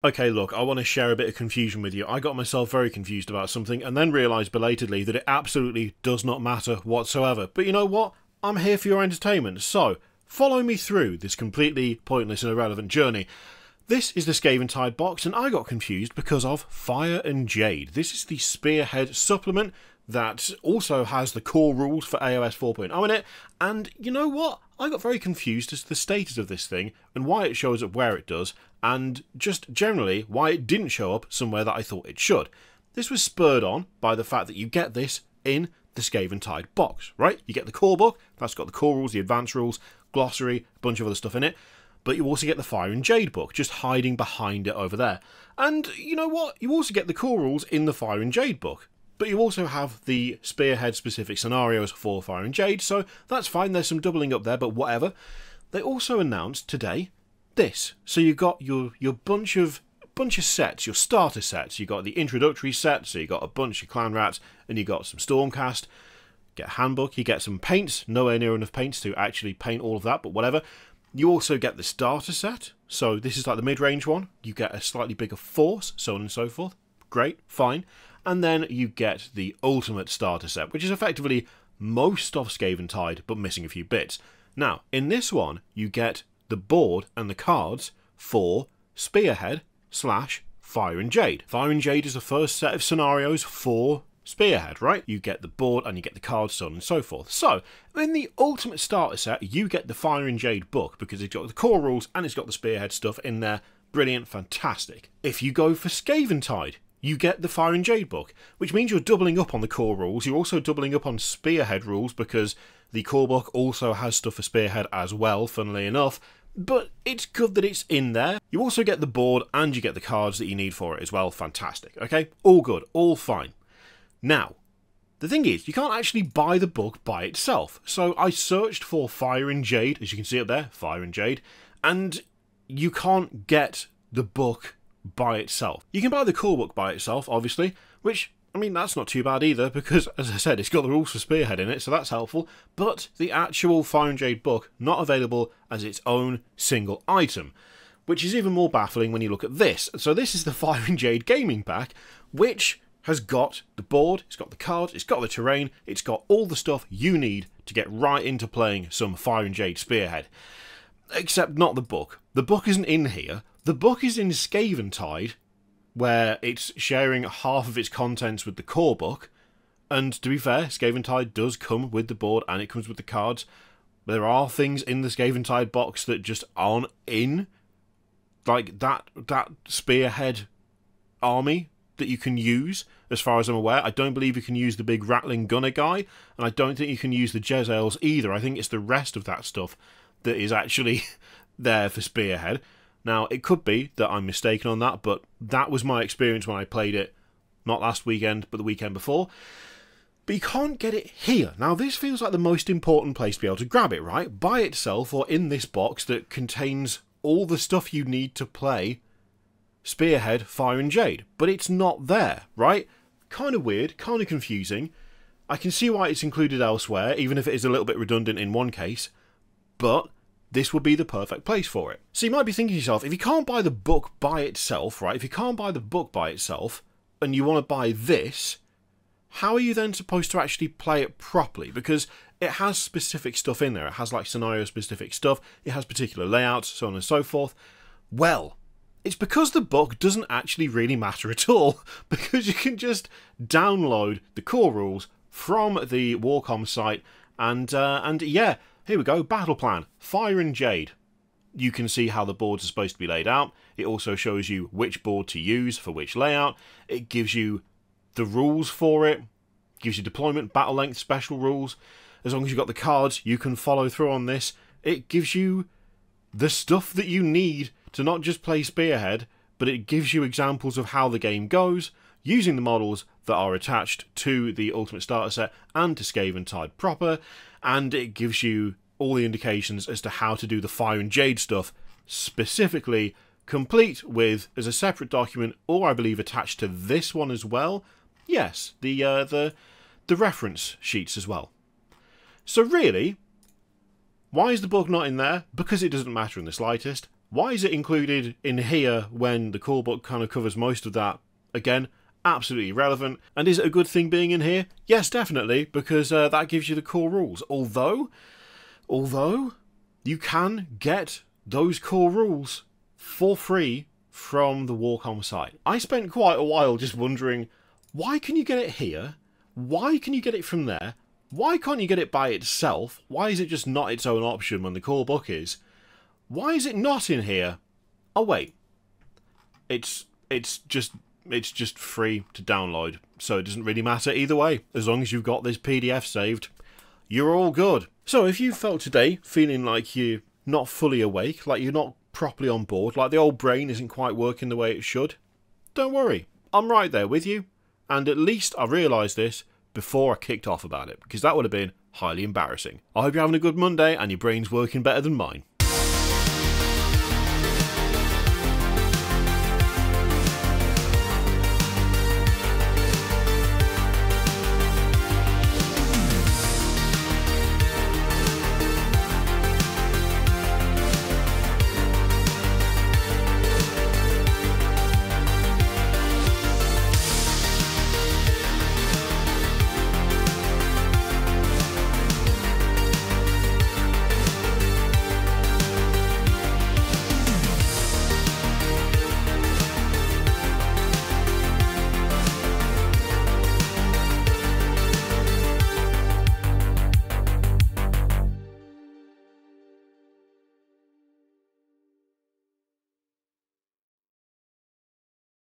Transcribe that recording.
Okay, look, I want to share a bit of confusion with you. I got myself very confused about something and then realised belatedly that it absolutely does not matter whatsoever. But you know what? I'm here for your entertainment, so follow me through this completely pointless and irrelevant journey. This is the Skaven Tide box, and I got confused because of Fire and Jade. This is the Spearhead supplement that also has the core rules for AOS 4.0 in it, and you know what? I got very confused as to the status of this thing, and why it shows up where it does, and just generally why it didn't show up somewhere that I thought it should. This was spurred on by the fact that you get this in the Skaven Tide box, right? You get the core book, that's got the core rules, the advanced rules, glossary, a bunch of other stuff in it, but you also get the Fire and Jade book, just hiding behind it over there. And you know what? You also get the core rules in the Fire and Jade book. But you also have the Spearhead specific scenarios for Fire and Jade, so that's fine, there's some doubling up there, but whatever. They also announced today this. So you've got your bunch of sets, your starter sets. You got the introductory set, so you got a bunch of Clan Rats, and you got some Stormcast. Get a handbook, you get some paints, nowhere near enough paints to actually paint all of that, but whatever. You also get the starter set, so this is like the mid-range one. You get a slightly bigger force, so on and so forth. Great, fine. And then you get the ultimate starter set, which is effectively most of Skaven Tide, but missing a few bits. Now, in this one, you get the board and the cards for Spearhead / Fire and Jade. Fire and Jade is the first set of scenarios for Spearhead, right? You get the board and you get the cards, so on and so forth. So, in the ultimate starter set, you get the Fire and Jade book, because it's got the core rules and it's got the Spearhead stuff in there. Brilliant, fantastic. If you go for Skaven Tide, you get the Fire and Jade book, which means you're doubling up on the core rules. You're also doubling up on Spearhead rules, because the core book also has stuff for Spearhead as well, funnily enough. But it's good that it's in there. You also get the board and you get the cards that you need for it as well. Fantastic, okay? All good, all fine. Now, the thing is, you can't actually buy the book by itself. So I searched for Fire and Jade, as you can see up there, Fire and Jade, and you can't get the book by itself. You can buy the core book by itself, obviously, which, I mean, that's not too bad either, because, as I said, it's got the rules for Spearhead in it, so that's helpful, but the actual Fire and Jade book, not available as its own single item, which is even more baffling when you look at this. So this is the Fire and Jade gaming pack, which has got the board, it's got the cards, it's got the terrain, it's got all the stuff you need to get right into playing some Fire and Jade Spearhead. Except not the book. The book isn't in here. The book is in Skaven Tide, where it's sharing half of its contents with the core book. And to be fair, Skaven Tide does come with the board and it comes with the cards. There are things in the Skaven Tide box that just aren't in, like that Spearhead army that you can use, as far as I'm aware. I don't believe you can use the big rattling gunner guy, and I don't think you can use the Jezzails either. I think it's the rest of that stuff that is actually there for Spearhead. Now, it could be that I'm mistaken on that, but that was my experience when I played it, not last weekend, but the weekend before. But you can't get it here. Now, this feels like the most important place to be able to grab it, right? By itself, or in this box that contains all the stuff you need to play Spearhead, Fire and Jade. But it's not there, right? Kind of weird, kind of confusing. I can see why it's included elsewhere, even if it is a little bit redundant in one case. But this would be the perfect place for it. So you might be thinking to yourself, if you can't buy the book by itself, right? If you can't buy the book by itself, and you want to buy this, how are you then supposed to actually play it properly? Because it has specific stuff in there. It has like scenario-specific stuff. It has particular layouts, so on and so forth. Well, it's because the book doesn't actually really matter at all, because you can just download the core rules from the Warcom site, and yeah, here we go, battle plan, Fire and Jade. You can see how the boards are supposed to be laid out. It also shows you which board to use for which layout. It gives you the rules for it, gives you deployment, battle length, special rules. As long as you've got the cards, you can follow through on this. It gives you the stuff that you need to not just play Spearhead, but it gives you examples of how the game goes, using the models that are attached to the Ultimate Starter Set and to Skaven Tide proper, and it gives you all the indications as to how to do the Fire and Jade stuff, specifically, complete with, as a separate document, or I believe attached to this one as well, yes, the reference sheets as well. So really, why is the book not in there? Because it doesn't matter in the slightest. Why is it included in here when the core book kind of covers most of that? Again, absolutely irrelevant. And is it a good thing being in here? Yes, definitely, because that gives you the core rules. Although, you can get those core rules for free from the Warhammer site. I spent quite a while just wondering, why can you get it here? Why can you get it from there? Why can't you get it by itself? Why is it just not its own option when the core book is? Why is it not in here? Oh wait, it's just free to download, so it doesn't really matter either way. As long as you've got this PDF saved, you're all good. So if you felt today feeling like you're not fully awake, like you're not properly on board, like the old brain isn't quite working the way it should, don't worry, I'm right there with you. And at least I realised this before I kicked off about it, because that would have been highly embarrassing. I hope you're having a good Monday and your brain's working better than mine.